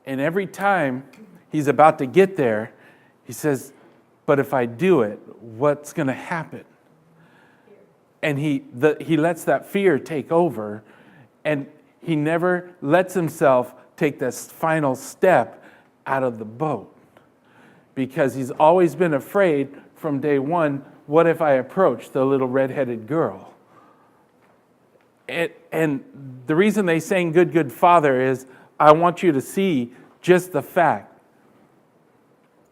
And every time he's about to get there, he says, but if I do it, what's going to happen? And he lets that fear take over, and he never lets himself take this final step out of the boat, because he's always been afraid from day one, what if I approach the little red-headed girl? And the reason they sang Good, Good Father is, I want you to see just the fact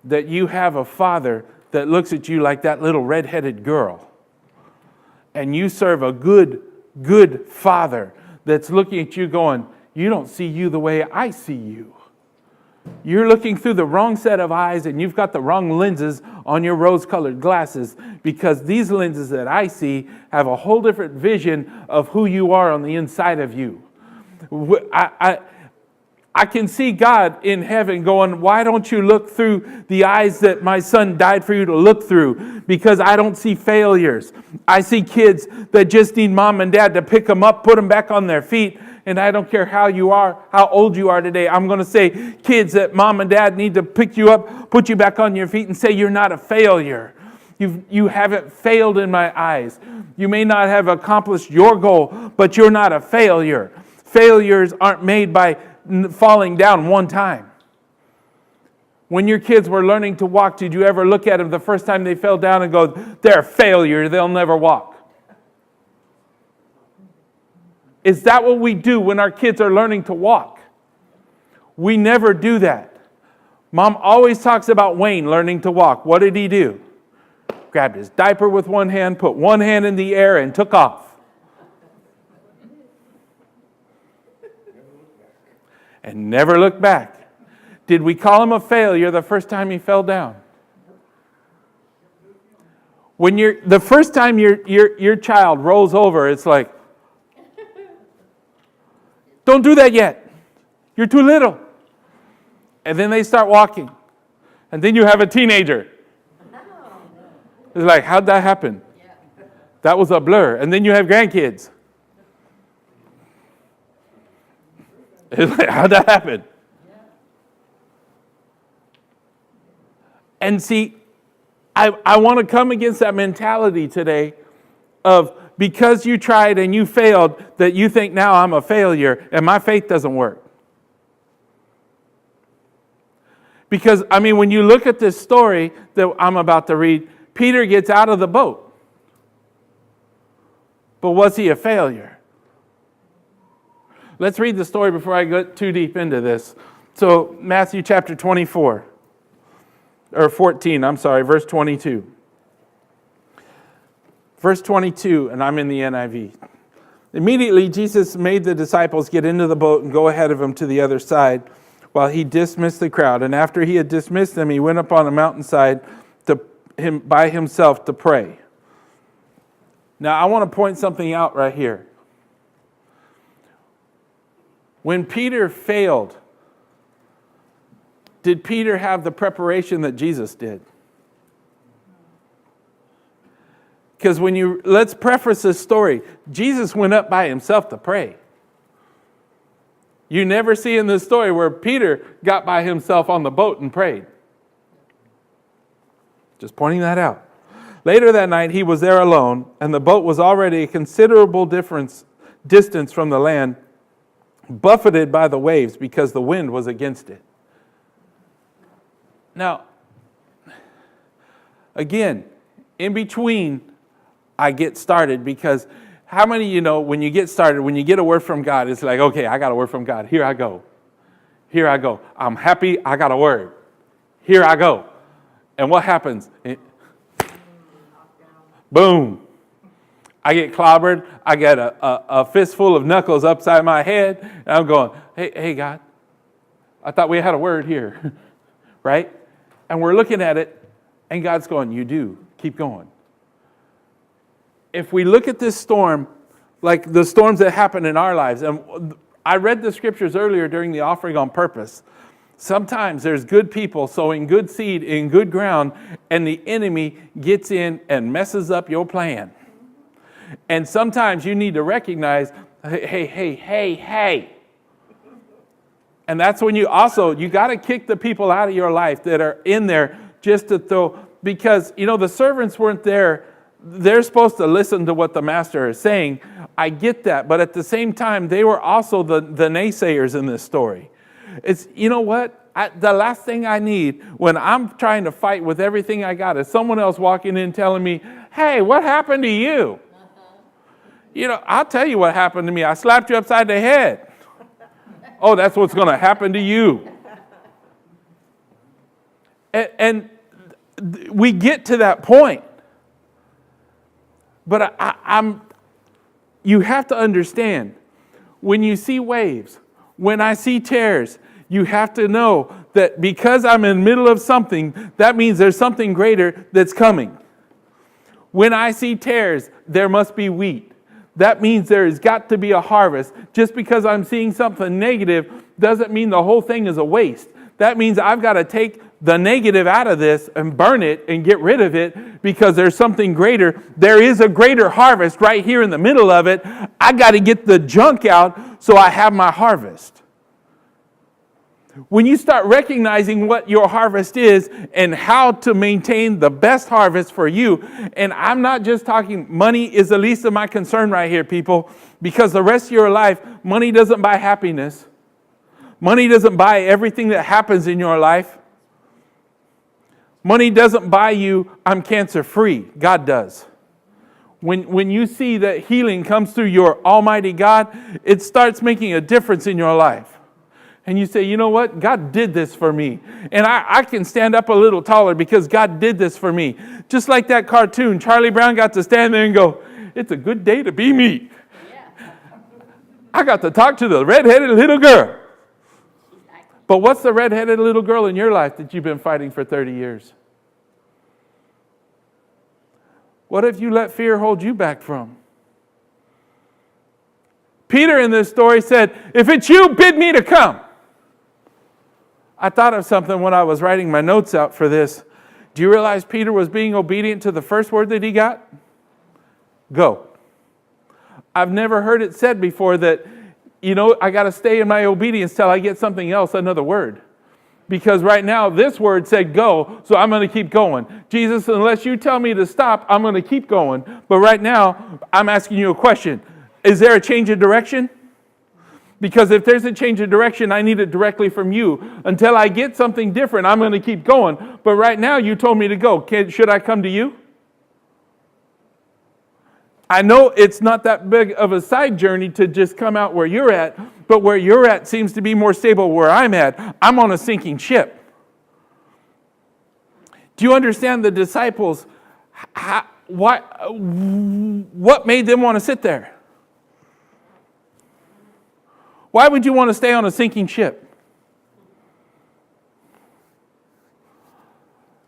that you have a father that looks at you like that little red-headed girl. And you serve a good, good father that's looking at you going, you don't see you the way I see you. You're looking through the wrong set of eyes, and you've got the wrong lenses on your rose-colored glasses, because these lenses that I see have a whole different vision of who you are on the inside of you. I can see God in heaven going, why don't you look through the eyes that my son died for you to look through? Because I don't see failures. I see kids that just need mom and dad to pick them up, put them back on their feet. And I don't care how you are, how old you are today. I'm going to say kids that mom and dad need to pick you up, put you back on your feet and say you're not a failure. You haven't failed in my eyes. You may not have accomplished your goal, but you're not a failure. Failures aren't made by falling down one time. When your kids were learning to walk, did you ever look at them the first time they fell down and go, they're a failure, they'll never walk? Is that what we do when our kids are learning to walk? We never do that. Mom always talks about Wayne learning to walk. What did he do? Grabbed his diaper with one hand, put one hand in the air, and took off. And never looked back. Did we call him a failure the first time he fell down? When the first time your child rolls over, it's like, don't do that yet. You're too little. And then they start walking. And then you have a teenager. It's like, how'd that happen? That was a blur. And then you have grandkids. It's like, how'd that happen? And see, I want to come against that mentality today of, because you tried and you failed, that you think now I'm a failure and my faith doesn't work. Because, when you look at this story that I'm about to read, Peter gets out of the boat. But was he a failure? Let's read the story before I get too deep into this. So, Matthew chapter 24, or 14, verse 22. Verse 22, and I'm in the NIV. Immediately, Jesus made the disciples get into the boat and go ahead of him to the other side while he dismissed the crowd. And after he had dismissed them, he went up on a mountainside by himself to pray. Now, I want to point something out right here. When Peter failed, did Peter have the preparation that Jesus did? Because let's preface this story. Jesus went up by himself to pray. You never see in this story where Peter got by himself on the boat and prayed. Just pointing that out. Later that night, he was there alone, and the boat was already a considerable distance from the land, buffeted by the waves because the wind was against it. Now, again, in between, I get started, because how many of you know when you get started, when you get a word from God, it's like, okay, I got a word from God. Here I go. Here I go. I'm happy I got a word. Here I go. And what happens? Boom. I get clobbered. I get a fistful of knuckles upside my head. And I'm going, hey, God, I thought we had a word here. Right? And we're looking at it, and God's going, you do. Keep going. If we look at this storm, like the storms that happen in our lives, and I read the scriptures earlier during the offering on purpose. Sometimes there's good people sowing good seed in good ground, and the enemy gets in and messes up your plan. And sometimes you need to recognize, hey. And that's when you got to kick the people out of your life that are in there just to throw, because, the servants weren't there. They're supposed to listen to what the master is saying. I get that. But at the same time, they were also the naysayers in this story. It's, what? The last thing I need when I'm trying to fight with everything I got is someone else walking in telling me, hey, what happened to you? I'll tell you what happened to me. I slapped you upside the head. Oh, that's what's going to happen to you. And we get to that point. But you have to understand, when you see waves, when I see tears, you have to know that because I'm in the middle of something, that means there's something greater that's coming. When I see tears, there must be wheat. That means there has got to be a harvest. Just because I'm seeing something negative doesn't mean the whole thing is a waste. That means I've got to take the negative out of this and burn it and get rid of it, because there's something greater. There is a greater harvest right here in the middle of it. I got to get the junk out so I have my harvest. When you start recognizing what your harvest is and how to maintain the best harvest for you, and I'm not just talking, money is the least of my concern right here, people, because the rest of your life, money doesn't buy happiness. Money doesn't buy everything that happens in your life. Money doesn't buy you, I'm cancer free. God does. When you see that healing comes through your Almighty God, it starts making a difference in your life. And you say, you know what? God did this for me. And I can stand up a little taller because God did this for me. Just like that cartoon, Charlie Brown got to stand there and go, it's a good day to be me. Yeah. I got to talk to the redheaded little girl. But what's the redheaded little girl in your life that you've been fighting for 30 years? What if you let fear hold you back from? Peter in this story said, if it's you, bid me to come. I thought of something when I was writing my notes out for this. Do you realize Peter was being obedient to the first word that he got? Go. I've never heard it said before that, I got to stay in my obedience till I get something else, another word. Because right now, this word said go, so I'm going to keep going. Jesus, unless you tell me to stop, I'm going to keep going. But right now, I'm asking you a question. Is there a change of direction? Because if there's a change of direction, I need it directly from you. Until I get something different, I'm going to keep going. But right now, you told me to go. Should I come to you? I know it's not that big of a side journey to just come out where you're at, but where you're at seems to be more stable where I'm at. I'm on a sinking ship. Do you understand the disciples? What made them want to sit there? Why would you want to stay on a sinking ship?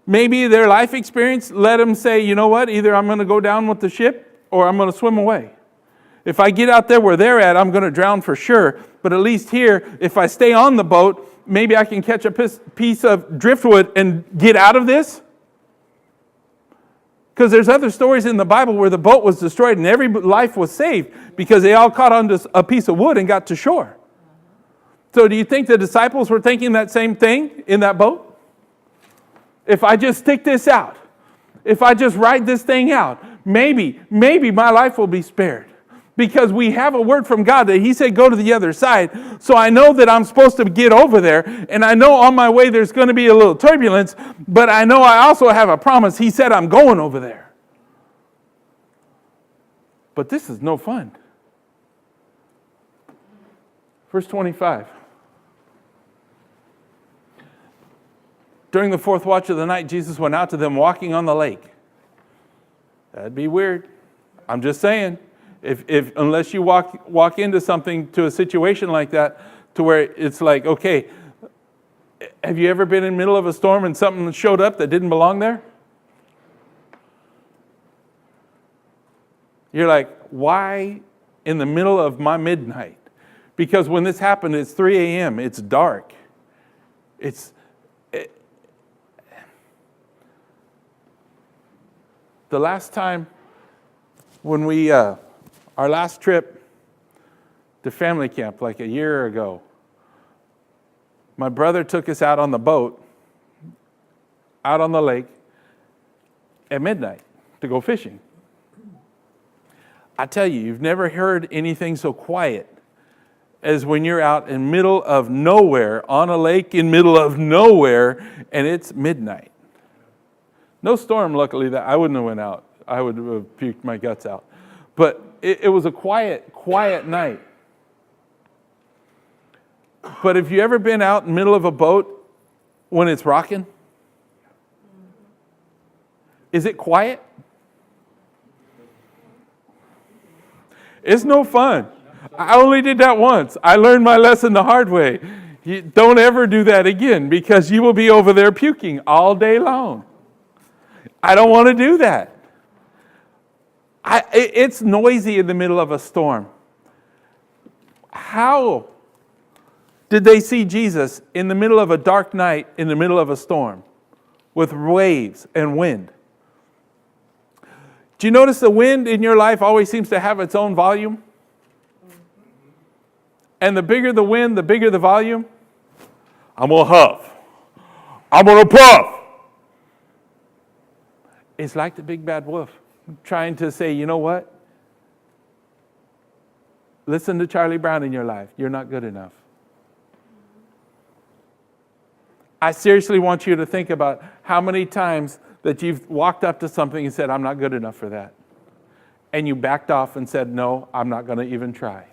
Maybe their life experience let them say, you know what, either I'm going to go down with the ship or I'm going to swim away. If I get out there where they're at, I'm going to drown for sure. But at least here, if I stay on the boat, maybe I can catch a piece of driftwood and get out of this. Because there's other stories in the Bible where the boat was destroyed and every life was saved because they all caught onto a piece of wood and got to shore. So do you think the disciples were thinking that same thing in that boat? If I just stick this out, if I just ride this thing out, maybe my life will be spared. Because we have a word from God that He said go to the other side. So I know that I'm supposed to get over there. And I know on my way there's going to be a little turbulence. But I know I also have a promise. He said I'm going over there. But this is no fun. Verse 25. During the fourth watch of the night, Jesus went out to them walking on the lake. That'd be weird. I'm just saying. If unless you walk into something, to a situation like that, to where it's like, okay, have you ever been in the middle of a storm and something showed up that didn't belong there? You're like, why in the middle of my midnight? Because when this happened, it's 3 a.m., it's dark. The last time when we... our last trip to family camp, like a year ago, My brother took us out on the boat, out on the lake, at midnight to go fishing. I tell you, you've never heard anything so quiet as when you're out in middle of nowhere, on a lake in middle of nowhere, and it's midnight. No storm, luckily, that I wouldn't have went out. I would have puked my guts out. But it was a quiet night. But have you ever been out in the middle of a boat when it's rocking? Is it quiet? It's no fun. I only did that once. I learned my lesson the hard way. You don't ever do that again, because you will be over there puking all day long. I don't want to do that. It's noisy in the middle of a storm. How did they see Jesus in the middle of a dark night, in the middle of a storm, with waves and wind? Do you notice the wind in your life always seems to have its own volume? And the bigger the wind, the bigger the volume. I'm going to huff. I'm going to puff. It's like the big bad wolf trying to say, you know what? Listen to Charlie Brown in your life. You're not good enough. I seriously want you to think about how many times that you've walked up to something and said, I'm not good enough for that. And you backed off and said, no, I'm not going to even try.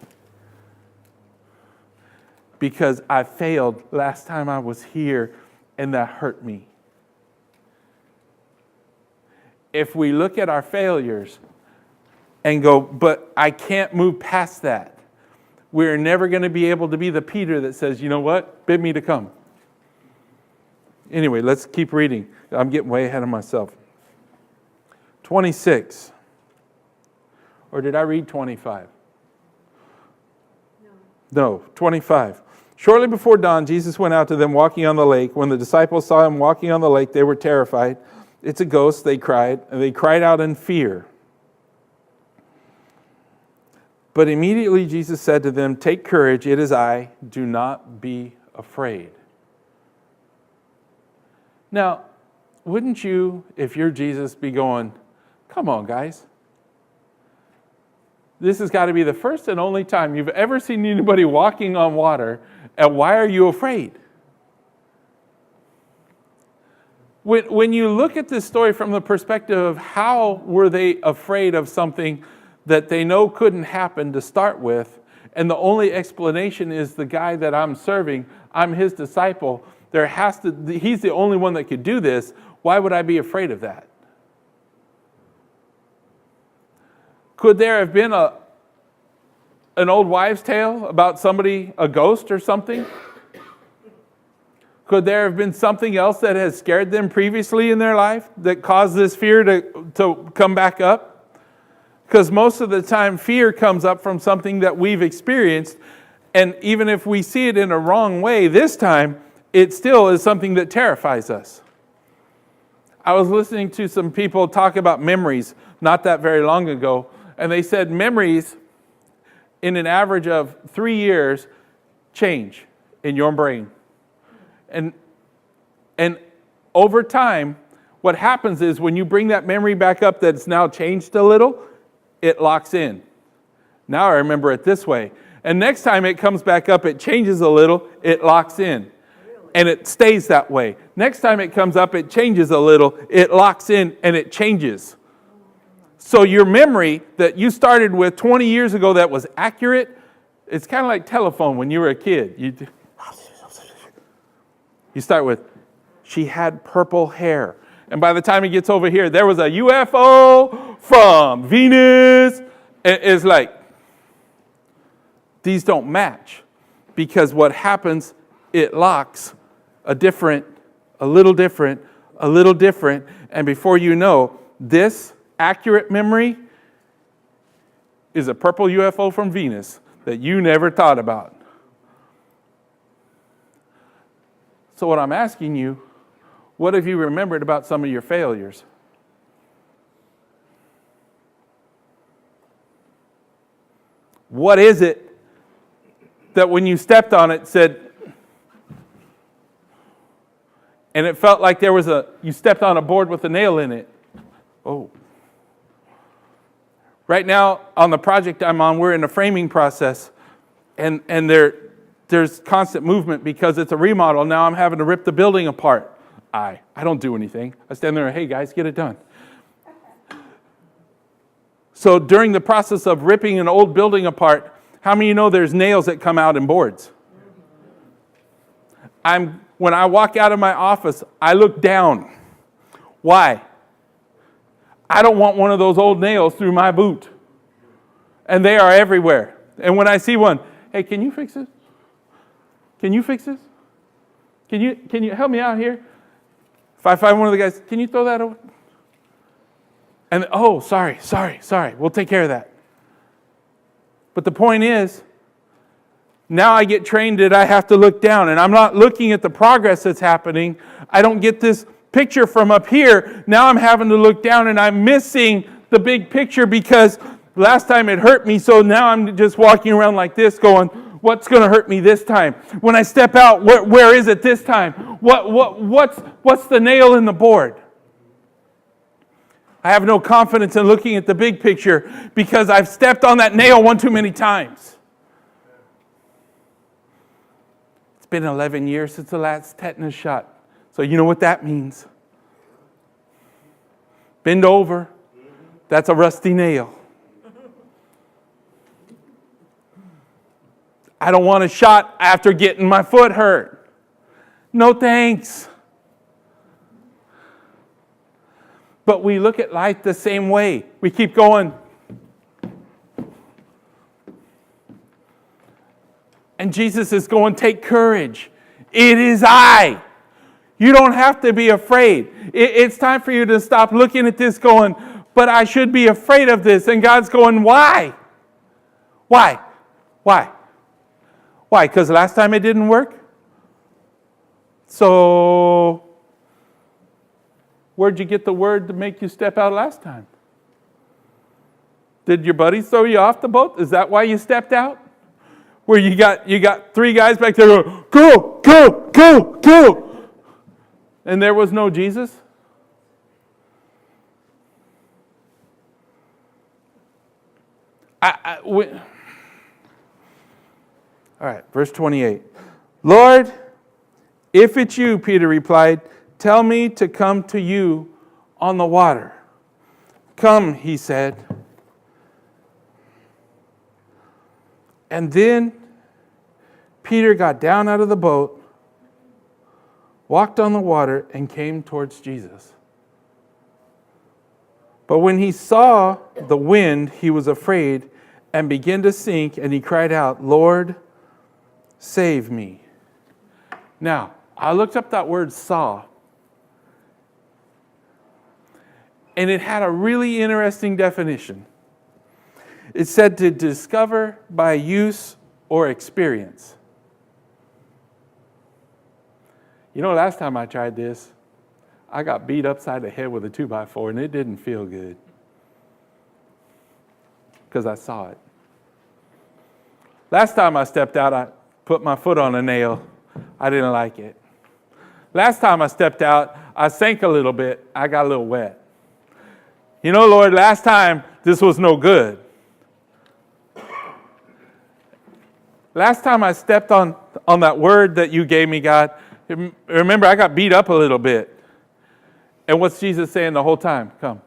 Because I failed last time I was here, and that hurt me. If we look at our failures and go, but I can't move past that, we're never going to be able to be the Peter that says, you know what? Bid me to come. Anyway, let's keep reading. I'm getting way ahead of myself. 26. Or did I read 25? No, 25. Shortly before dawn, Jesus went out to them walking on the lake. When the disciples saw him walking on the lake, they were terrified. It's a ghost, they cried, and they cried out in fear. But immediately Jesus said to them, take courage, it is I, do not be afraid. Now, wouldn't you, if you're Jesus, be going, come on, guys. This has got to be the first and only time you've ever seen anybody walking on water, and why are you afraid? When you look at this story from the perspective of how were they afraid of something that they know couldn't happen to start with, and the only explanation is the guy that I'm serving, I'm his disciple, he's the only one that could do this, why would I be afraid of that? Could there have been an old wives' tale about somebody, a ghost or something? Could there have been something else that has scared them previously in their life that caused this fear to come back up? Because most of the time, fear comes up from something that we've experienced, and even if we see it in a wrong way this time, it still is something that terrifies us. I was listening to some people talk about memories not that very long ago, and they said memories in an average of 3 years change in your brain. And over time, what happens is when you bring that memory back up that's now changed a little, it locks in. Now I remember it this way. And next time it comes back up, it changes a little, it locks in. And it stays that way. Next time it comes up, it changes a little, it locks in, and it changes. So your memory that you started with 20 years ago that was accurate, it's kind of like telephone when you were a kid. You start with, she had purple hair. And by the time it gets over here, there was a UFO from Venus. It's like, these don't match. Because what happens, it locks a little different. And before you know, this accurate memory is a purple UFO from Venus that you never thought about. So what I'm asking you, what have you remembered about some of your failures? What is it that when you stepped on it said, and it felt like you stepped on a board with a nail in it. Oh. Right now, on the project I'm on, we're in a framing process, and there's constant movement because it's a remodel. Now I'm having to rip the building apart. I don't do anything. I stand there and, hey guys, get it done. So during the process of ripping an old building apart, how many of you know there's nails that come out in boards? When I walk out of my office, I look down. Why? I don't want one of those old nails through my boot. And they are everywhere. And when I see one, hey, can you fix this? Can you fix this? Can you help me out here? If I find one of the guys, can you throw that over? And, oh, sorry. We'll take care of that. But the point is, now I get trained that I have to look down, and I'm not looking at the progress that's happening. I don't get this picture from up here. Now I'm having to look down, and I'm missing the big picture because last time it hurt me, so now I'm just walking around like this going, what's going to hurt me this time? When I step out, where is it this time? What's the nail in the board? I have no confidence in looking at the big picture because I've stepped on that nail one too many times. It's been 11 years since the last tetanus shot. So you know what that means. Bend over. That's a rusty nail. I don't want a shot after getting my foot hurt. No thanks. But we look at life the same way. We keep going. And Jesus is going, take courage. It is I. You don't have to be afraid. It's time for you to stop looking at this going, but I should be afraid of this. And God's going, why? Why? Because last time it didn't work? So, where'd you get the word to make you step out last time? Did your buddies throw you off the boat? Is that why you stepped out? Where you got three guys back there going, go. And there was no Jesus? All right, verse 28. Lord, if it's you, Peter replied, tell me to come to you on the water. Come, he said. And then Peter got down out of the boat, walked on the water, and came towards Jesus. But when he saw the wind, he was afraid and began to sink, and he cried out, Lord, save me. Now, I looked up that word saw, and it had a really interesting definition. It said to discover by use or experience. You know, last time I tried this, I got beat upside the head with a 2x4, and it didn't feel good because I saw it. Last time I stepped out, I put my foot on a nail. I didn't like it. Last time I stepped out, I sank a little bit. I got a little wet. You know, Lord, last time this was no good. Last time I stepped on that word that you gave me, God, remember I got beat up a little bit. And what's Jesus saying the whole time? Come.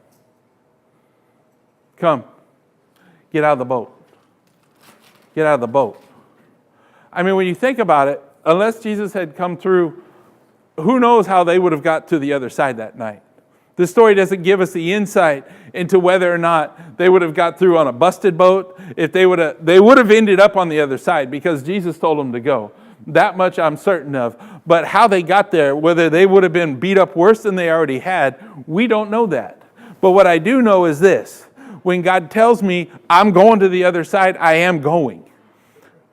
Get out of the boat. Get out of the boat. I mean, when you think about it, unless Jesus had come through, who knows how they would have got to the other side that night. This story doesn't give us the insight into whether or not they would have got through on a busted boat. If they would have ended up on the other side because Jesus told them to go. That much I'm certain of. But how they got there, whether they would have been beat up worse than they already had, we don't know that. But what I do know is this. When God tells me I'm going to the other side, I am going.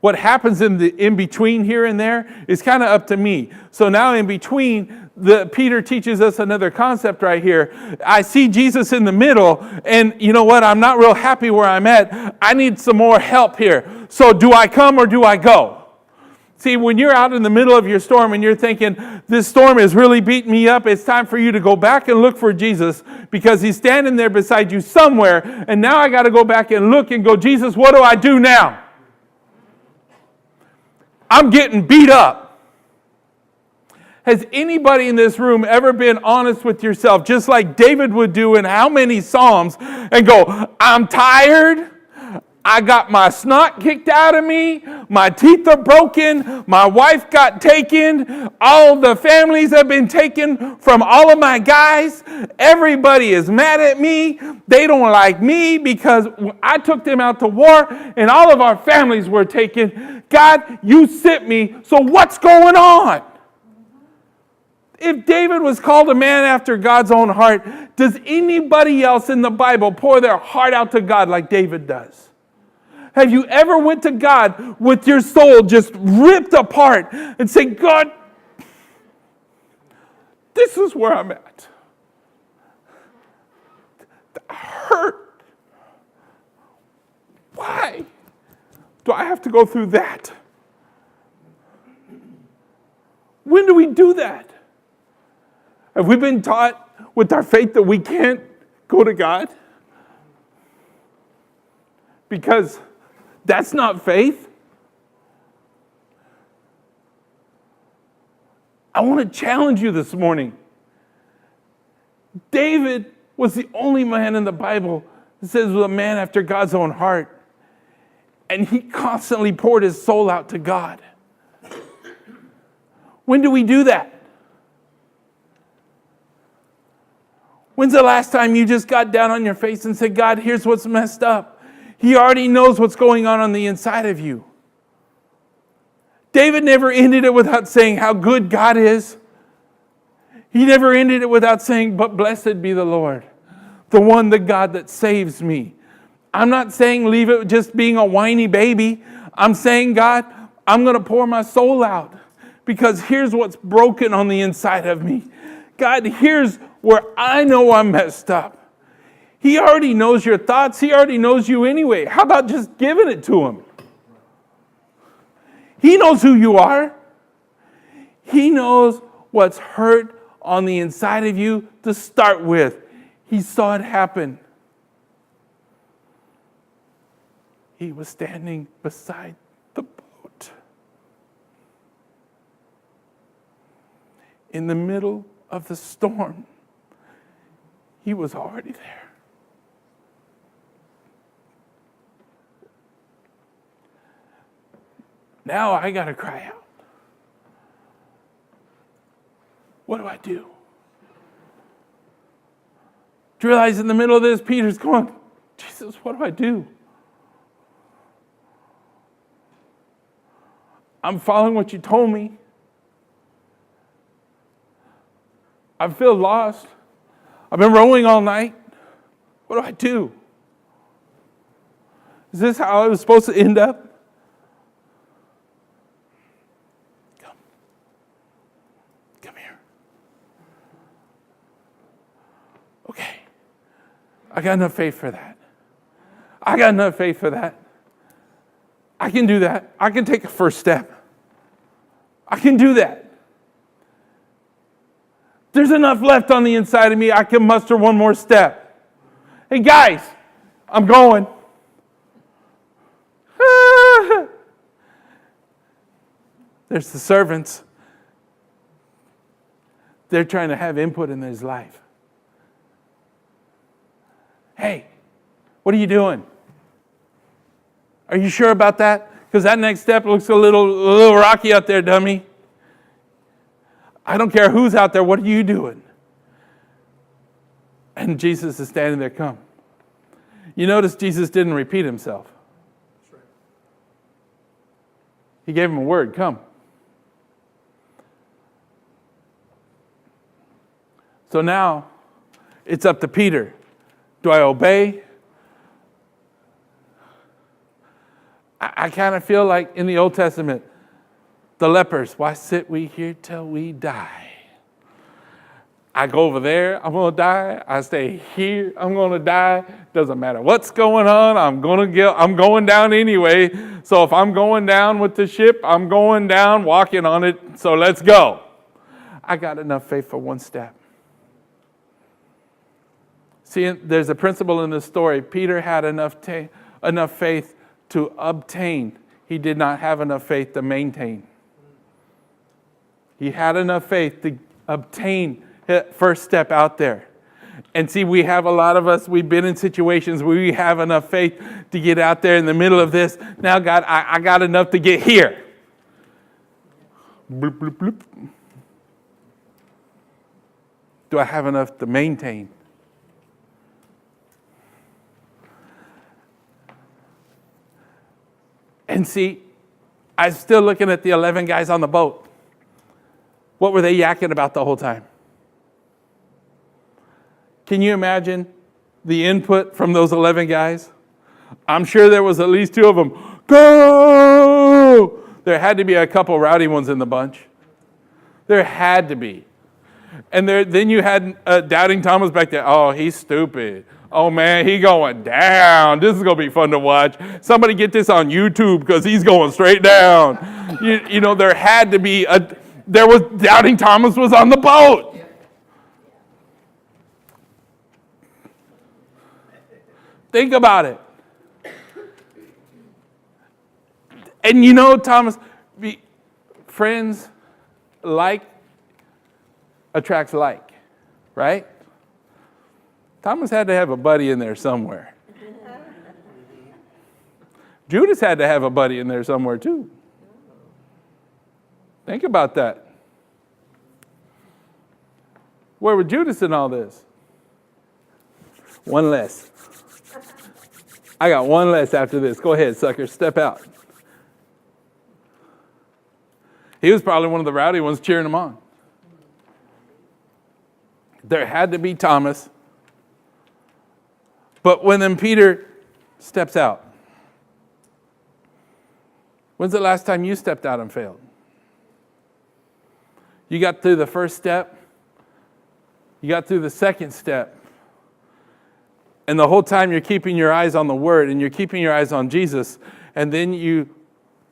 What happens in between here and there is kind of up to me. So now in between, Peter teaches us another concept right here. I see Jesus in the middle, and you know what? I'm not real happy where I'm at. I need some more help here. So do I come or do I go? See, when you're out in the middle of your storm and you're thinking, this storm is really beating me up, it's time for you to go back and look for Jesus because he's standing there beside you somewhere. And now I got to go back and look and go, Jesus, what do I do now? I'm getting beat up. Has anybody in this room ever been honest with yourself, just like David would do in how many Psalms, and go, I'm tired. I got my snot kicked out of me. My teeth are broken. My wife got taken. All the families have been taken from all of my guys. Everybody is mad at me. They don't like me because I took them out to war and all of our families were taken. God, you sent me. So what's going on? If David was called a man after God's own heart, does anybody else in the Bible pour their heart out to God like David does? Have you ever went to God with your soul just ripped apart and say, God, this is where I'm at. I hurt. Why do I have to go through that? When do we do that? Have we been taught with our faith that we can't go to God? Because that's not faith. I want to challenge you this morning. David was the only man in the Bible that says was a man after God's own heart. And he constantly poured his soul out to God. When do we do that? When's the last time you just got down on your face and said, God, here's what's messed up? He already knows what's going on the inside of you. David never ended it without saying how good God is. He never ended it without saying, but blessed be the Lord, the God that saves me. I'm not saying leave it just being a whiny baby. I'm saying, God, I'm going to pour my soul out because here's what's broken on the inside of me. God, here's where I know I'm messed up. He already knows your thoughts. He already knows you anyway. How about just giving it to him? He knows who you are. He knows what's hurt on the inside of you to start with. He saw it happen. He was standing beside the boat. In the middle of the storm, he was already there. Now I got to cry out. What do I do? Do you realize in the middle of this, Peter's going, Jesus, what do I do? I'm following what you told me. I feel lost. I've been rowing all night. What do I do? Is this how I was supposed to end up? Come here. Okay. I got enough faith for that. I got enough faith for that. I can do that. I can take a first step. I can do that. There's enough left on the inside of me. I can muster one more step. Hey guys, I'm going. There's the servants. They're trying to have input in his life. Hey, what are you doing? Are you sure about that? Because that next step looks a little rocky out there, dummy. I don't care who's out there. What are you doing? And Jesus is standing there, come. You notice Jesus didn't repeat himself. He gave him a word, come. So now it's up to Peter. Do I obey? I kind of feel like in the Old Testament, the lepers, why sit we here till we die? I go over there, I'm going to die. I stay here, I'm going to die. Doesn't matter what's going on, I'm going down anyway. So if I'm going down with the ship, I'm going down, walking on it. So let's go. I got enough faith for one step. See, there's a principle in this story. Peter had enough faith to obtain. He did not have enough faith to maintain. He had enough faith to obtain that first step out there. And see, we have a lot of us, we've been in situations where we have enough faith to get out there in the middle of this. Now, God, I got enough to get here. Bloop, bloop, bloop. Do I have enough to maintain? And see, I'm still looking at the 11 guys on the boat. What were they yakking about the whole time? Can you imagine the input from those 11 guys? I'm sure there was at least 2 of them. Go! There had to be a couple rowdy ones in the bunch. There had to be. And then you had Doubting Thomas back there. Oh, he's stupid. Oh, man, he going down. This is going to be fun to watch. Somebody get this on YouTube because he's going straight down. You know, there had to be Doubting Thomas was on the boat. Think about it. And you know, Thomas, friends, like attracts like, right? Thomas had to have a buddy in there somewhere. Judas had to have a buddy in there somewhere too. Think about that. Where was Judas in all this? One less. I got one less after this. Go ahead, sucker. Step out. He was probably one of the rowdy ones cheering him on. There had to be Thomas. But when then Peter steps out. When's the last time you stepped out and failed? You got through the first step. You got through the second step. And the whole time you're keeping your eyes on the Word and you're keeping your eyes on Jesus. And then you,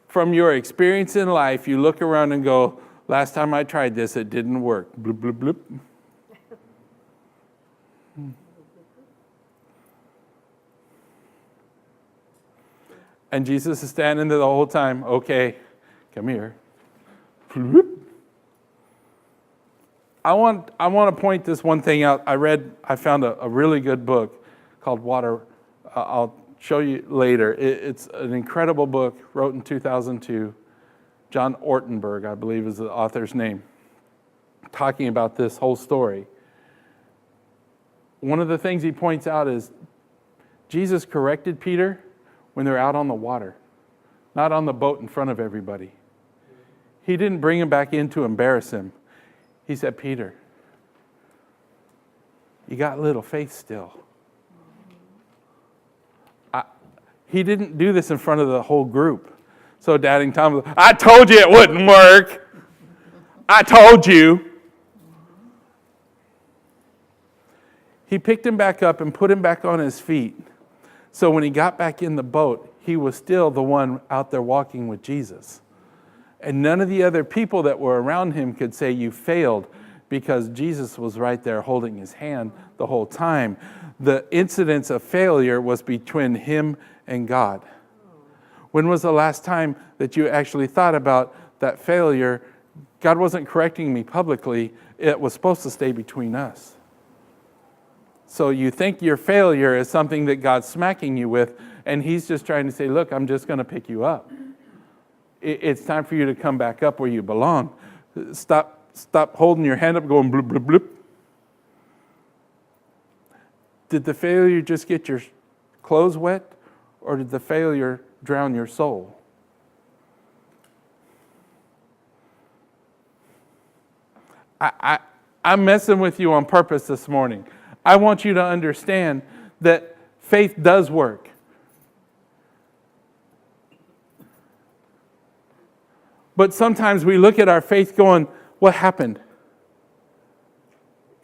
from your experience in life, you look around and go, last time I tried this, it didn't work. Bloop, bloop, bloop. And Jesus is standing there the whole time. Okay, come here. I want to point this one thing out. I found a really good book called Water. I'll show you later. It's an incredible book, wrote in 2002. John Ortenberg, I believe, is the author's name, talking about this whole story. One of the things he points out is Jesus corrected Peter when they're out on the water, not on the boat in front of everybody. He didn't bring him back in to embarrass him. He said, Peter, you got little faith still. He didn't do this in front of the whole group. So Doubting Thomas, I told you it wouldn't work. I told you. He picked him back up and put him back on his feet. So when he got back in the boat, he was still the one out there walking with Jesus. And none of the other people that were around him could say you failed, because Jesus was right there holding his hand the whole time. The incidence of failure was between him and God. When was the last time that you actually thought about that failure? God wasn't correcting me publicly. It was supposed to stay between us. So you think your failure is something that God's smacking you with, and he's just trying to say, look, I'm just going to pick you up. It's time for you to come back up where you belong. Stop holding your hand up going bloop, bloop, bloop. Did the failure just get your clothes wet, or did the failure drown your soul? I'm messing with you on purpose this morning. I want you to understand that faith does work. But sometimes we look at our faith going, what happened?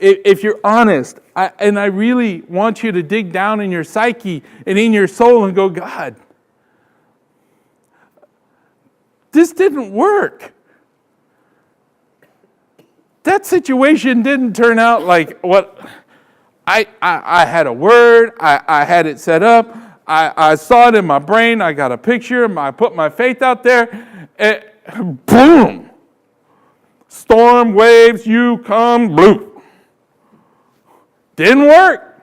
if you're honest, and I really want you to dig down in your psyche and in your soul and go, God, this didn't work. That situation didn't turn out like what I had a word, I had it set up, I saw it in my brain, I got a picture, I put my faith out there, and boom! Storm, waves, you come, bloop. Didn't work.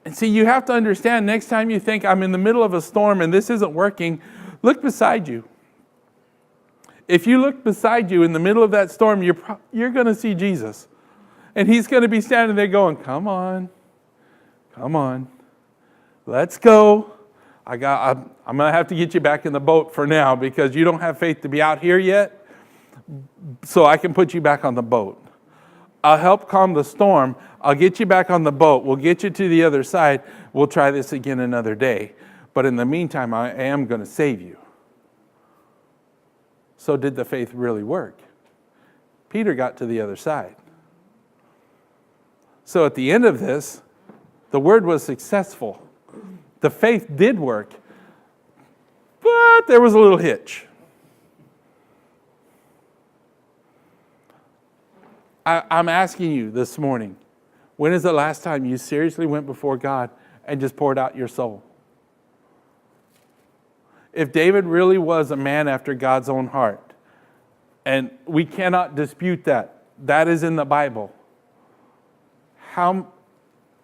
And see, you have to understand, next time you think I'm in the middle of a storm and this isn't working, look beside you. If you look beside you in the middle of that storm, you're going to see Jesus. And he's going to be standing there going, come on, let's go. I'm going to have to get you back in the boat for now because you don't have faith to be out here yet. So I can put you back on the boat. I'll help calm the storm. I'll get you back on the boat. We'll get you to the other side. We'll try this again another day. But in the meantime, I am going to save you. So did the faith really work? Peter got to the other side. So at the end of this, the word was successful. The faith did work. But there was a little hitch. I'm asking you this morning, when is the last time you seriously went before God and just poured out your soul? If David really was a man after God's own heart, and we cannot dispute that, that is in the Bible.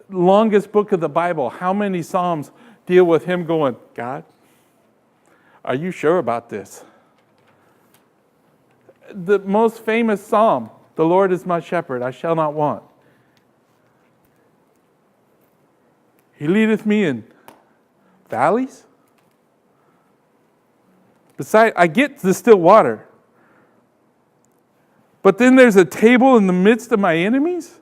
Longest book of the Bible, how many Psalms deal with him going, God, are you sure about this? The most famous Psalm, the Lord is my shepherd, I shall not want. He leadeth me in valleys. Besides, I get the still water. But then there's a table in the midst of my enemies?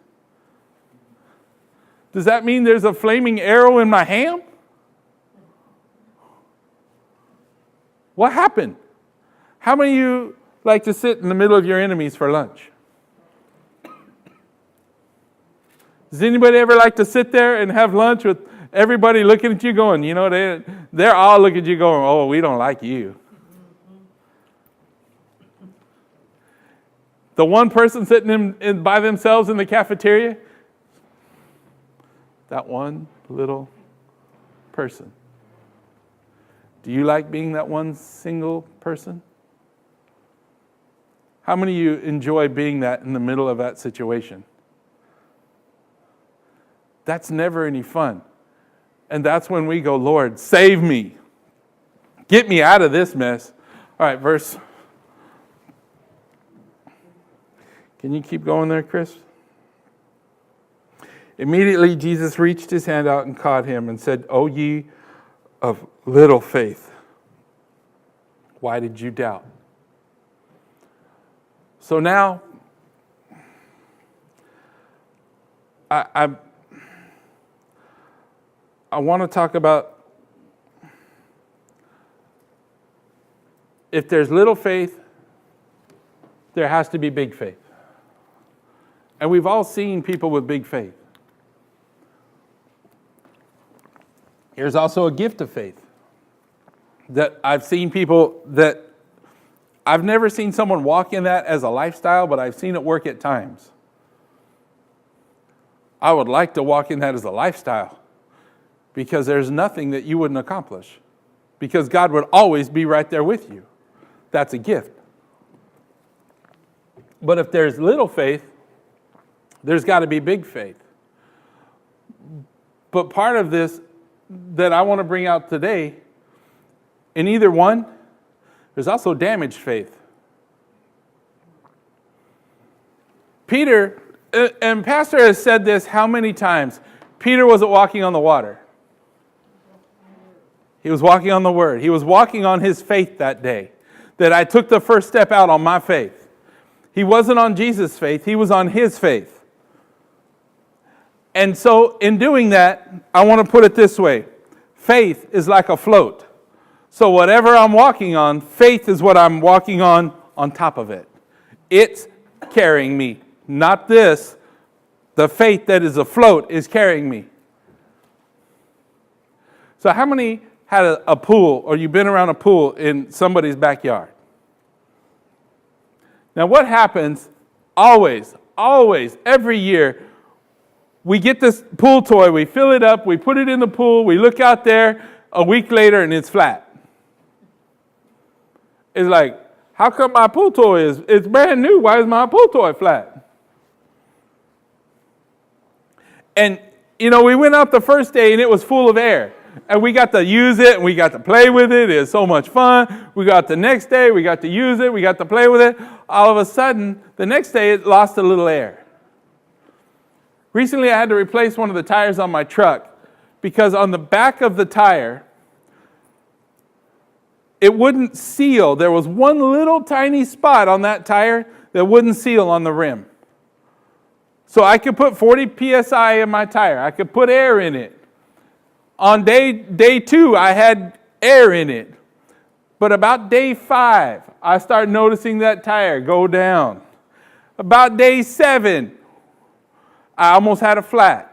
Does that mean there's a flaming arrow in my ham? What happened? How many of you like to sit in the middle of your enemies for lunch? Does anybody ever like to sit there and have lunch with everybody looking at you going, you know, they're all looking at you going, oh, we don't like you. The one person sitting by themselves in the cafeteria, that one little person. Do you like being that one single person? How many of you enjoy being that in the middle of that situation? That's never any fun. And that's when we go, Lord, save me. Get me out of this mess. All right, verse. Can you keep going there, Chris? Immediately Jesus reached his hand out and caught him and said, O ye of little faith, why did you doubt? So now, I want to talk about if there's little faith, there has to be big faith. And we've all seen people with big faith. Here's also a gift of faith. That I've seen people that I've never seen someone walk in that as a lifestyle, but I've seen it work at times. I would like to walk in that as a lifestyle because there's nothing that you wouldn't accomplish. Because God would always be right there with you. That's a gift. But if there's little faith, there's got to be big faith. But part of this that I want to bring out today, in either one, there's also damaged faith. Peter, and Pastor has said this how many times? Peter wasn't walking on the water. He was walking on the Word. He was walking on his faith that day. That I took the first step out on my faith. He wasn't on Jesus' faith. He was on his faith. And so in doing that, I want to put it this way. Faith is like a float. So whatever I'm walking on, faith is what I'm walking on top of it. It's carrying me. Not this. The faith that is afloat is carrying me. So how many had a pool, or you've been around a pool in somebody's backyard? Now what happens always, every year, we get this pool toy, we fill it up, we put it in the pool, we look out there a week later and it's flat. It's like, how come my pool toy it's brand new, why is my pool toy flat? And, we went out the first day and it was full of air. And we got to use it and we got to play with it. It was so much fun. We got the next day, we got to use it, we got to play with it. All of a sudden, the next day it lost a little air. Recently I had to replace one of the tires on my truck because on the back of the tire, it wouldn't seal. There was one little tiny spot on that tire that wouldn't seal on the rim. So I could put 40 PSI in my tire. I could put air in it. On day 2, I had air in it. But about day 5, I started noticing that tire go down. About day 7, I almost had a flat.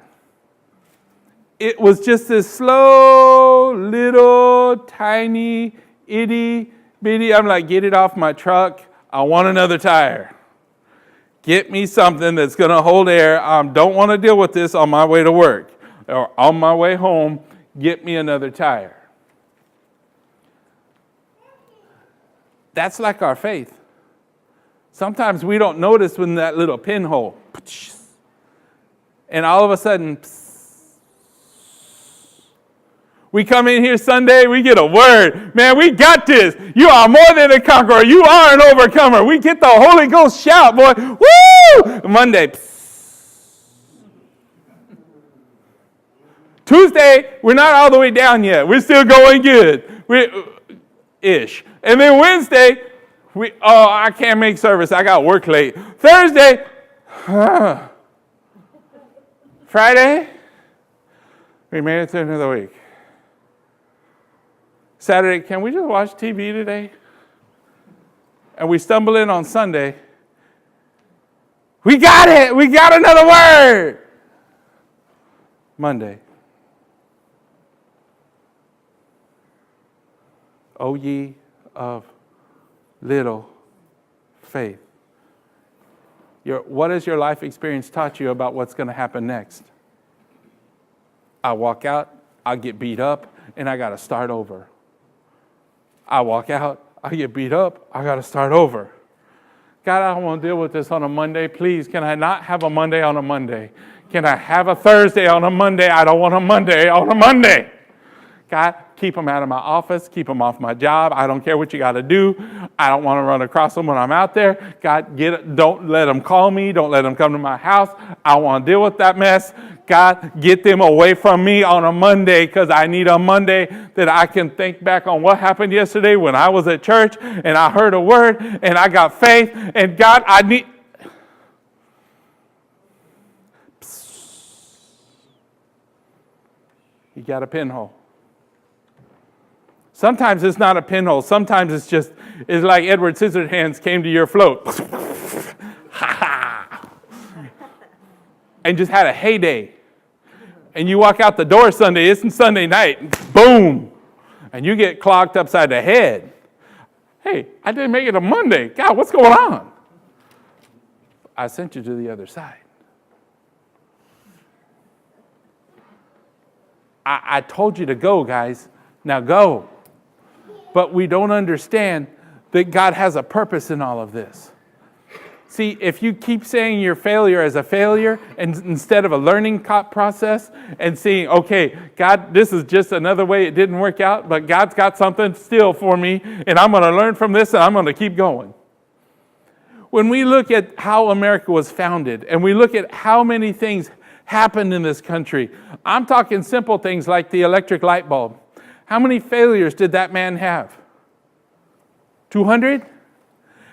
It was just this slow, little, tiny, itty bitty. I'm like, get it off my truck. I want another tire. Get me something that's going to hold air. I don't want to deal with this on my way to work or on my way home. Get me another tire. That's like our faith. Sometimes we don't notice when that little pinhole, and all of a sudden, we come in here Sunday, we get a word. Man, we got this. You are more than a conqueror. You are an overcomer. We get the Holy Ghost shout, boy. Woo! Monday, Tuesday, we're not all the way down yet. We're still going good. Ish. And then Wednesday, I can't make service. I got work late. Thursday, Friday, we made it through another week. Saturday, can we just watch TV today? And we stumble in on Sunday. We got it. We got another word. Monday. O ye of little faith. What has your life experience taught you about what's going to happen next? I walk out, I get beat up, and I got to start over. I walk out, I get beat up, I got to start over. God, I don't want to deal with this on a Monday. Please, can I not have a Monday on a Monday? Can I have a Thursday on a Monday? I don't want a Monday on a Monday. God, keep them out of my office. Keep them off my job. I don't care what you got to do. I don't want to run across them when I'm out there. God, don't let them call me. Don't let them come to my house. I want to deal with that mess. God, get them away from me on a Monday because I need a Monday that I can think back on what happened yesterday when I was at church and I heard a word and I got faith. And God, I need... You got a pinhole. Sometimes it's not a pinhole. Sometimes it's like Edward Scissorhands came to your float. And just had a heyday. And you walk out the door Sunday, it's Sunday night, boom. And you get clogged upside the head. Hey, I didn't make it a Monday. God, what's going on? I sent you to the other side. I told you to go, guys. Now go. But we don't understand that God has a purpose in all of this. See, if you keep saying your failure as a failure and instead of a learning process and saying, okay, God, this is just another way it didn't work out, but God's got something still for me, and I'm going to learn from this, and I'm going to keep going. When we look at how America was founded, and we look at how many things happened in this country, I'm talking simple things like the electric light bulb. How many failures did that man have? 200?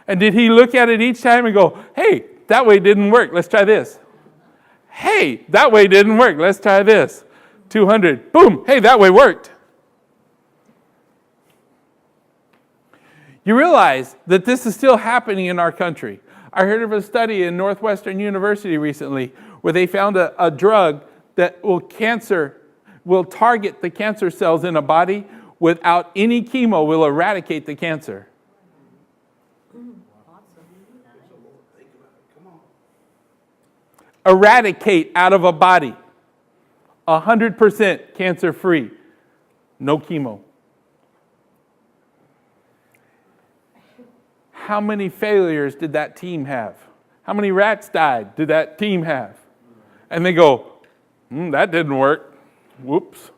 And did he look at it each time and go, hey, that way didn't work, let's try this. Hey, that way didn't work, let's try this. 200, boom, hey, that way worked. You realize that this is still happening in our country. I heard of a study in Northwestern University recently where they found a drug that will target the cancer cells in a body without any chemo, will eradicate the cancer. Eradicate out of a body. 100% cancer-free. No chemo. How many failures did that team have? How many rats died did that team have? And they go, that didn't work. Whoops.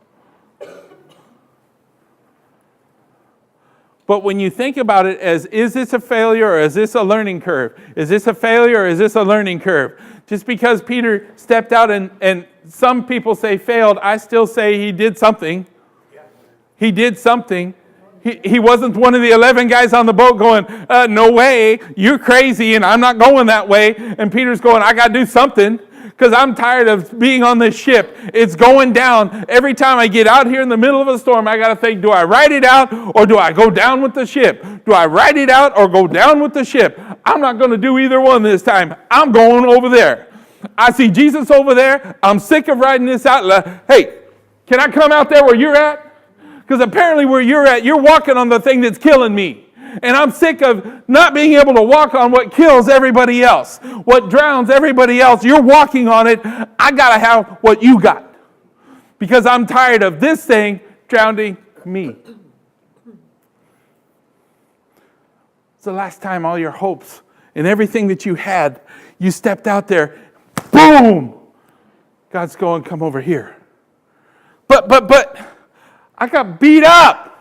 But when you think about it as, is this a failure or is this a learning curve? Is this a failure or is this a learning curve? Just because Peter stepped out and some people say failed, I still say he did something. He did something. He wasn't one of the 11 guys on the boat going, no way, you're crazy and I'm not going that way. And Peter's going, I got to do something because I'm tired of being on this ship. It's going down. Every time I get out here in the middle of a storm, I got to think, do I ride it out or do I go down with the ship? Do I ride it out or go down with the ship? I'm not going to do either one this time. I'm going over there. I see Jesus over there. I'm sick of riding this out. Hey, can I come out there where you're at? Because apparently where you're at, you're walking on the thing that's killing me. And I'm sick of not being able to walk on what kills everybody else, what drowns everybody else. You're walking on it. I got to have what you got. Because I'm tired of this thing drowning me. It's the last time all your hopes and everything that you had, you stepped out there, boom! God's going, come over here. But, I got beat up.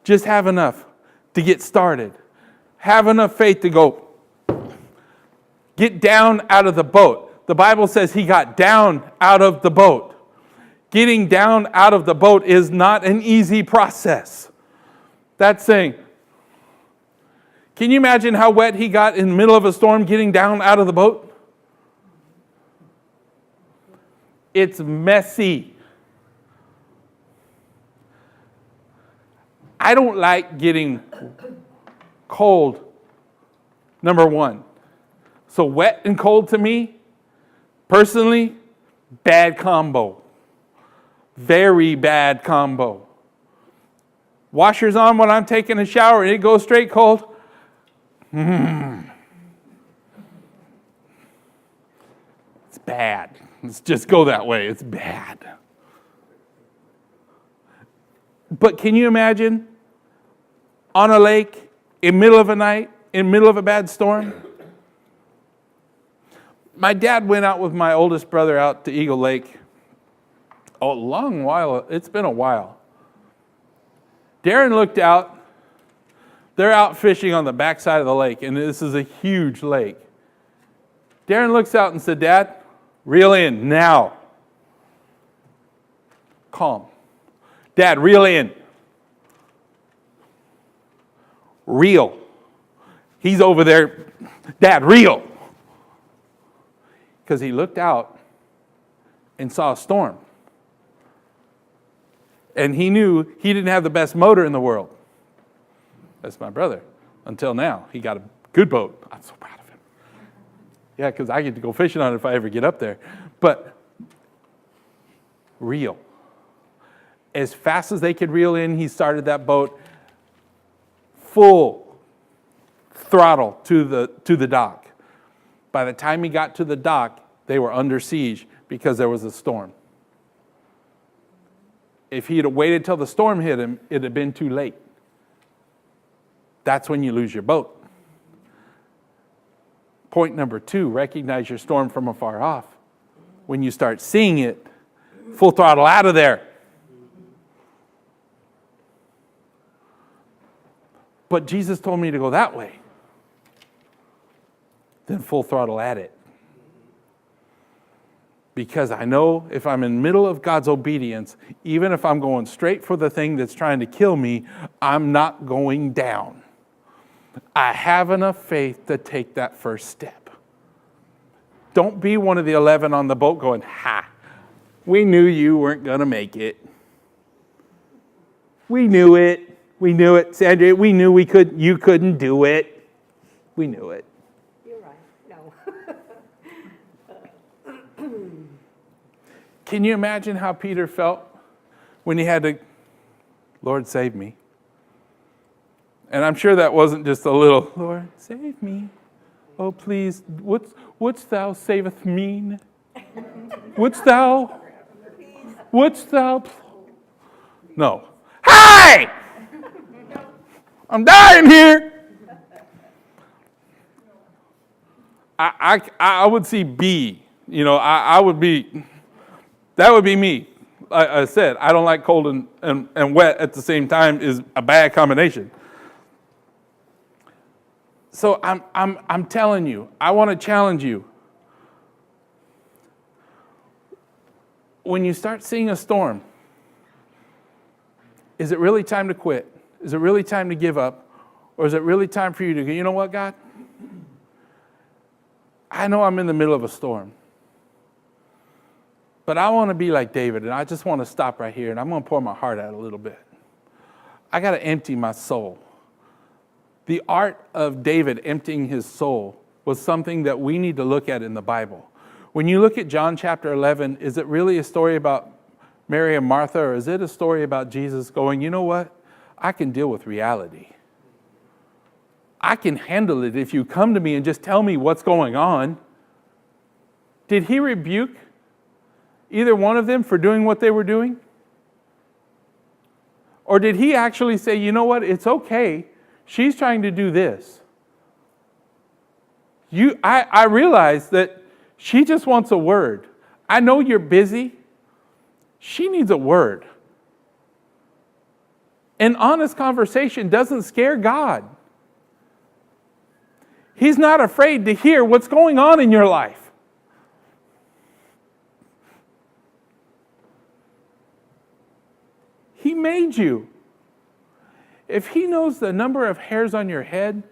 Just have enough to get started. Have enough faith to go get down out of the boat. The Bible says he got down out of the boat. Getting down out of the boat is not an easy process. That's saying, can you imagine how wet he got in the middle of a storm getting down out of the boat? It's messy. I don't like getting cold, number one. So wet and cold to me, personally, bad combo. Very bad combo. Washers on when I'm taking a shower and it goes straight cold. It's bad. Let's just go that way. It's bad. But can you imagine on a lake, in the middle of a night, in the middle of a bad storm? My dad went out with my oldest brother out to Eagle Lake a long while. It's been a while. Darren looked out. They're out fishing on the backside of the lake, and this is a huge lake. Darren looks out and said, Dad, reel in now. Calm. Dad, reel in. Reel. He's over there. Dad, reel. Because he looked out and saw a storm. And he knew he didn't have the best motor in the world. That's my brother. Until now, he got a good boat. I'm so proud of him. Yeah, because I get to go fishing on it if I ever get up there. But reel. As fast as they could reel in, he started that boat full throttle to the dock. By the time he got to the dock, they were under siege because there was a storm. If he had waited till the storm hit him, it had been too late. That's when you lose your boat. Point number 2, recognize your storm from afar off. When you start seeing it, full throttle out of there. But Jesus told me to go that way. Then full throttle at it. Because I know if I'm in the middle of God's obedience, even if I'm going straight for the thing that's trying to kill me, I'm not going down. I have enough faith to take that first step. Don't be one of the 11 on the boat going, ha, we knew you weren't going to make it. We knew it. We knew it, Sandra. We knew you couldn't do it. We knew it. You're right. No. Can you imagine how Peter felt when he had to, Lord, save me? And I'm sure that wasn't just a little, Lord, save me. Oh, please, what's thou saveth mean? Wouldst thou? No. Hey! I'm dying here. I would see B. I would be, that would be me. Like I said, I don't like cold and wet at the same time is a bad combination. So I'm telling you, I want to challenge you. When you start seeing a storm, is it really time to quit? Is it really time to give up? Or is it really time for you to go, you know what, God? I know I'm in the middle of a storm. But I want to be like David, and I just want to stop right here, and I'm going to pour my heart out a little bit. I got to empty my soul. The art of David emptying his soul was something that we need to look at in the Bible. When you look at John chapter 11, is it really a story about Mary and Martha, or is it a story about Jesus going, you know what? I can deal with reality. I can handle it if you come to me and just tell me what's going on. Did he rebuke either one of them for doing what they were doing? Or did he actually say, you know what? It's okay. She's trying to do this. I realize that she just wants a word. I know you're busy. She needs a word. An honest conversation doesn't scare God. He's not afraid to hear what's going on in your life. He made you. If he knows the number of hairs on your head,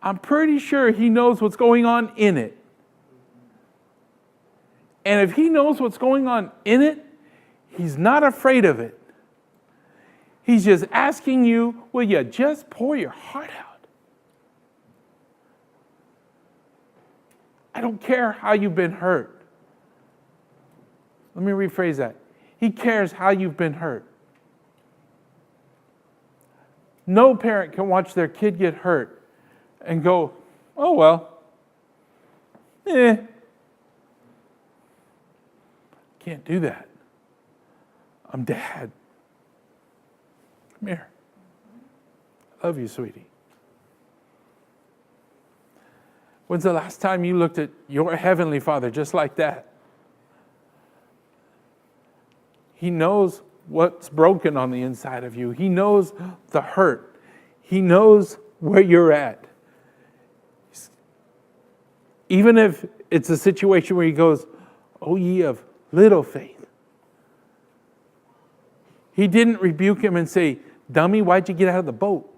I'm pretty sure he knows what's going on in it. And if he knows what's going on in it, he's not afraid of it. He's just asking you, will you just pour your heart out? I don't care how you've been hurt. Let me rephrase that. He cares how you've been hurt. No parent can watch their kid get hurt and go, oh, well, Can't do that. I'm dad. Come here. I love you, sweetie. When's the last time you looked at your heavenly Father just like that? He knows what's broken on the inside of you. He knows the hurt. He knows where you're at. Even if it's a situation where he goes, oh, ye of little faith. He didn't rebuke him and say, dummy, why'd you get out of the boat?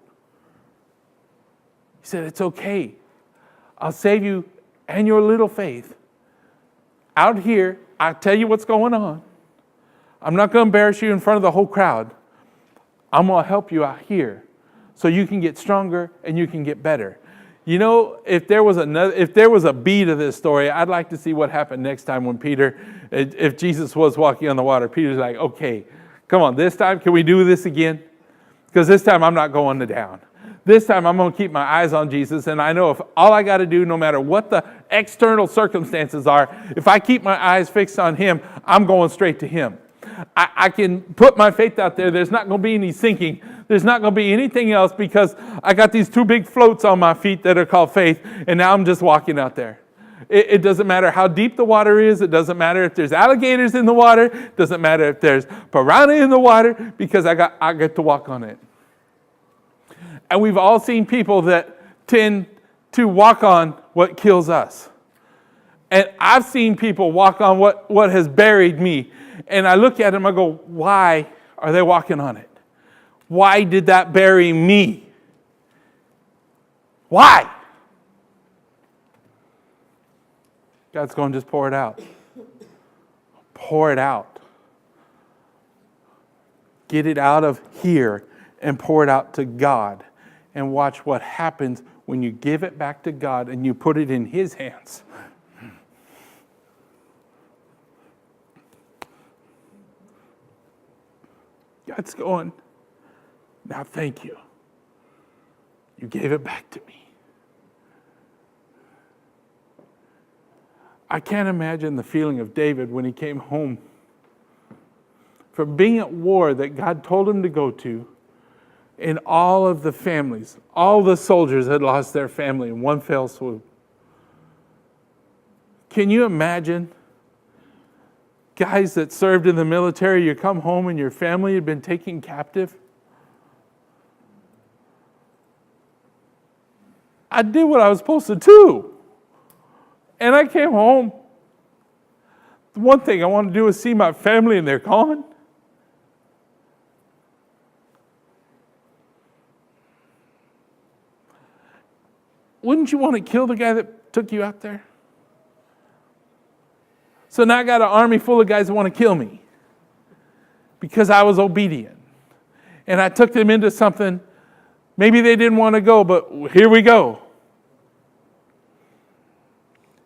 He said, it's okay. I'll save you and your little faith. Out here, I'll tell you what's going on. I'm not going to embarrass you in front of the whole crowd. I'm going to help you out here so you can get stronger and you can get better. You know, if there was a B to this story, I'd like to see what happened next time when if Jesus was walking on the water, Peter's like, okay, come on, this time, can we do this again? Because this time I'm not going down. This time I'm going to keep my eyes on Jesus, and I know if all I got to do, no matter what the external circumstances are, if I keep my eyes fixed on Him, I'm going straight to Him. I can put my faith out there. There's not going to be any sinking. There's not going to be anything else because I got these two big floats on my feet that are called faith, and now I'm just walking out there. It doesn't matter how deep the water is. It doesn't matter if there's alligators in the water. It doesn't matter if there's piranha in the water because I get to walk on it. And we've all seen people that tend to walk on what kills us. And I've seen people walk on what has buried me. And I look at them, I go, why are they walking on it? Why did that bury me? Why? God's going to just pour it out. Pour it out. Get it out of here and pour it out to God. And watch what happens when you give it back to God and you put it in His hands. God's going, now thank you. You gave it back to me. I can't imagine the feeling of David when he came home from being at war that God told him to go to, and all of the families, all the soldiers had lost their family in one fell swoop. Can you imagine? Guys that served in the military, you come home and your family had been taken captive. I did what I was supposed to do. And I came home. The one thing I want to do is see my family and they're gone. Wouldn't you want to kill the guy that took you out there? So now I got an army full of guys that want to kill me because I was obedient. And I took them into something, maybe they didn't want to go, but here we go.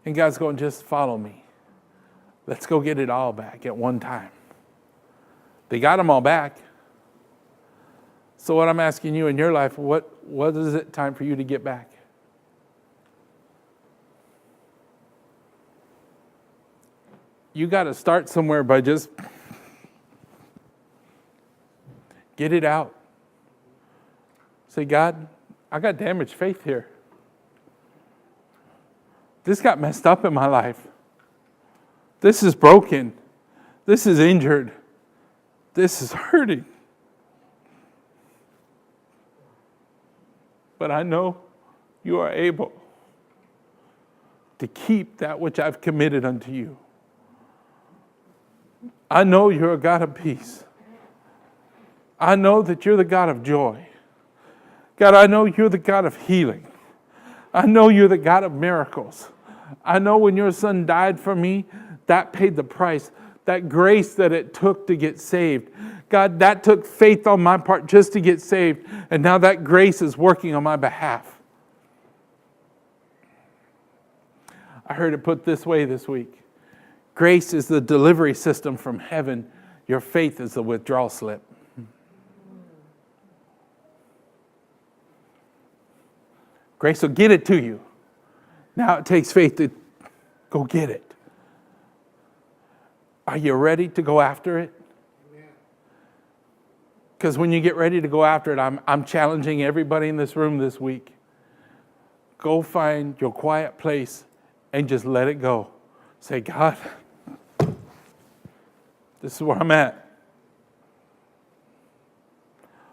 And God's going, just follow me. Let's go get it all back at one time. They got them all back. So what I'm asking you in your life, what is it time for you to get back? You got to start somewhere by just get it out. Say, God, I got damaged faith here. This got messed up in my life. This is broken. This is injured. This is hurting. But I know you are able to keep that which I've committed unto you. I know you're a God of peace. I know that you're the God of joy. God, I know you're the God of healing. I know you're the God of miracles. I know when your son died for me, that paid the price. That grace that it took to get saved. God, that took faith on my part just to get saved. And now that grace is working on my behalf. I heard it put this way this week. Grace is the delivery system from heaven. Your faith is the withdrawal slip. Grace will get it to you. Now it takes faith to go get it. Are you ready to go after it? Because when you get ready to go after it, I'm challenging everybody in this room this week. Go find your quiet place and just let it go. Say, God, this is where I'm at.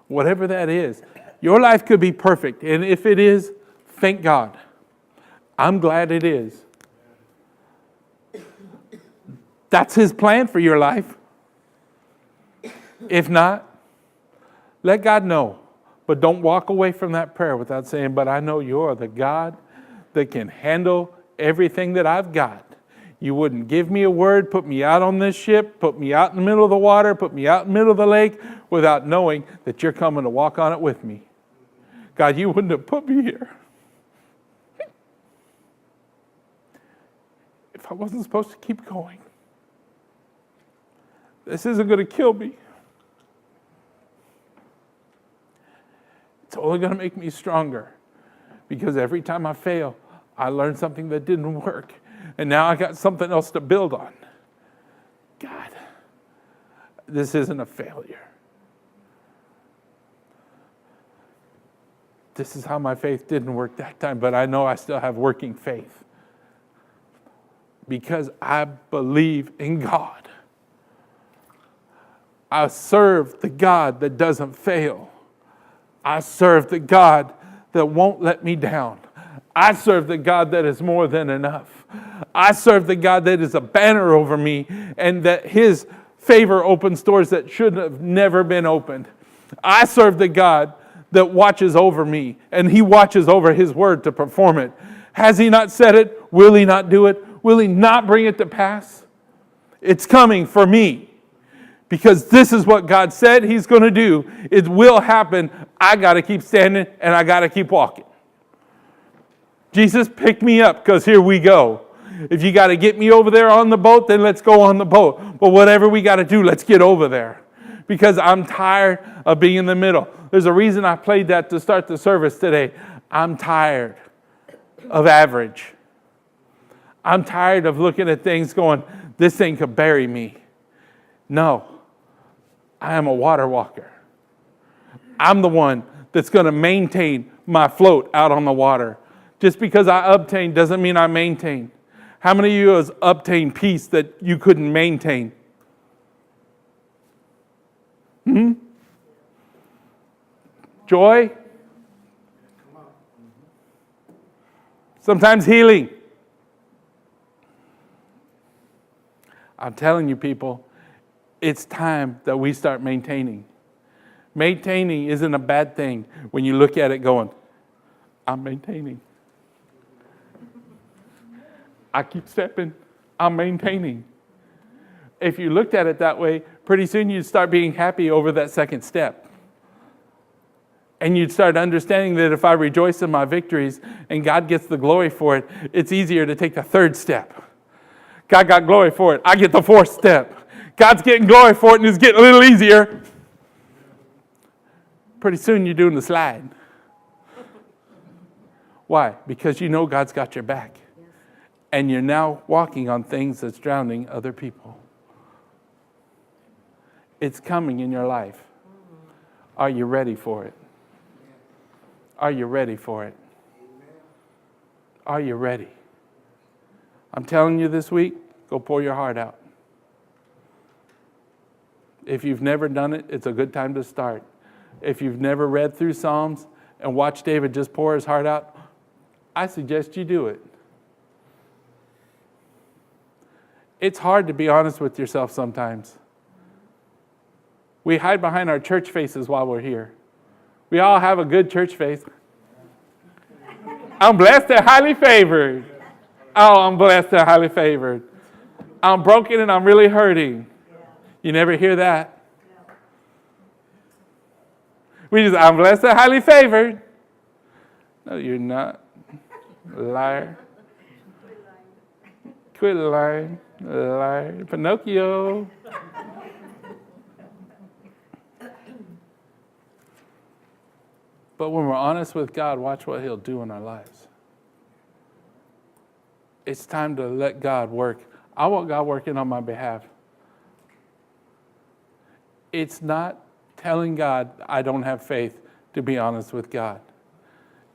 Whatever that is. Your life could be perfect. And if it is, thank God. I'm glad it is. That's His plan for your life. If not, let God know. But don't walk away from that prayer without saying, but I know you're the God that can handle everything that I've got. You wouldn't give me a word, put me out on this ship, put me out in the middle of the water, put me out in the middle of the lake without knowing that you're coming to walk on it with me. God, you wouldn't have put me here if I wasn't supposed to keep going. This isn't going to kill me. It's only going to make me stronger because every time I fail, I learn something that didn't work. And now I got something else to build on. God, this isn't a failure. This is how my faith didn't work that time, but I know I still have working faith. Because I believe in God. I serve the God that doesn't fail. I serve the God that won't let me down. I serve the God that is more than enough. I serve the God that is a banner over me and that His favor opens doors that should have never been opened. I serve the God that watches over me and He watches over His word to perform it. Has He not said it? Will He not do it? Will He not bring it to pass? It's coming for me Because this is what God said He's going to do. It will happen. I got to keep standing and I got to keep walking. Jesus, pick me up because here we go. If you got to get me over there on the boat, then let's go on the boat. But whatever we got to do, let's get over there. Because I'm tired of being in the middle. There's a reason I played that to start the service today. I'm tired of average. I'm tired of looking at things going, this thing could bury me. No, I am a water walker. I'm the one that's going to maintain my float out on the water. Just because I obtain doesn't mean I maintain. How many of you has obtained peace that you couldn't maintain? Joy? Sometimes healing. I'm telling you, people, it's time that we start maintaining. Maintaining isn't a bad thing when you look at it going, I'm maintaining. I keep stepping. I'm maintaining. If you looked at it that way, pretty soon you'd start being happy over that second step. And you'd start understanding that if I rejoice in my victories and God gets the glory for it, it's easier to take the third step. God got glory for it. I get the fourth step. God's getting glory for it and it's getting a little easier. Pretty soon you're doing the slide. Why? Because you know God's got your back. And you're now walking on things that's drowning other people. It's coming in your life. Are you ready for it? Are you ready for it? Are you ready? I'm telling you this week, go pour your heart out. If you've never done it, it's a good time to start. If you've never read through Psalms and watched David just pour his heart out, I suggest you do it. It's hard to be honest with yourself sometimes. We hide behind our church faces while we're here. We all have a good church face. I'm blessed and highly favored. Oh, I'm blessed and highly favored. I'm broken and I'm really hurting. You never hear that. I'm blessed and highly favored. No, you're not. Liar. Quit lying. Liar. Pinocchio. But when we're honest with God, watch what He'll do in our lives. It's time to let God work. I want God working on my behalf. It's not telling God I don't have faith to be honest with God.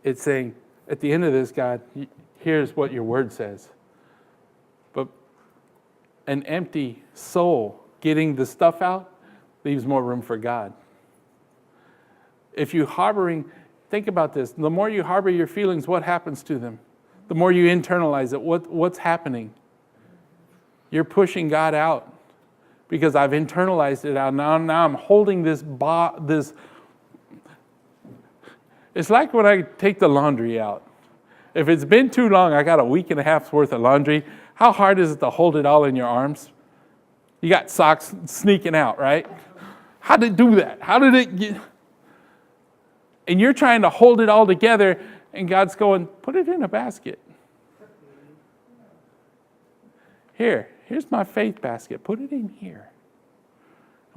It's saying, at the end of this, God, here's what your word says. But an empty soul getting the stuff out leaves more room for God. If you're harboring, think about this. The more you harbor your feelings, what happens to them? The more you internalize it, what's happening? You're pushing God out because I've internalized it out. Now I'm holding this. It's like when I take the laundry out. If it's been too long, I got a week and a half's worth of laundry. How hard is it to hold it all in your arms? You got socks sneaking out, right? How did it do that? How did it get... And you're trying to hold it all together, and God's going, put it in a basket. Here's my faith basket. Put it in here.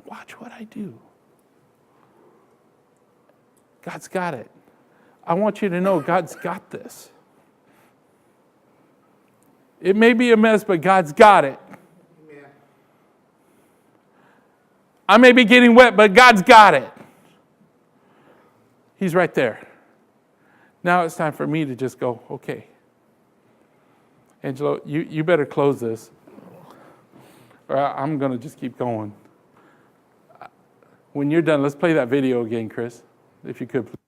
Watch what I do. God's got it. I want you to know God's got this. It may be a mess, but God's got it. I may be getting wet, but God's got it. He's right there. Now it's time for me to just go, okay. Angelo, you better close this, or I'm going to just keep going. When you're done, let's play that video again, Chris, if you could, please.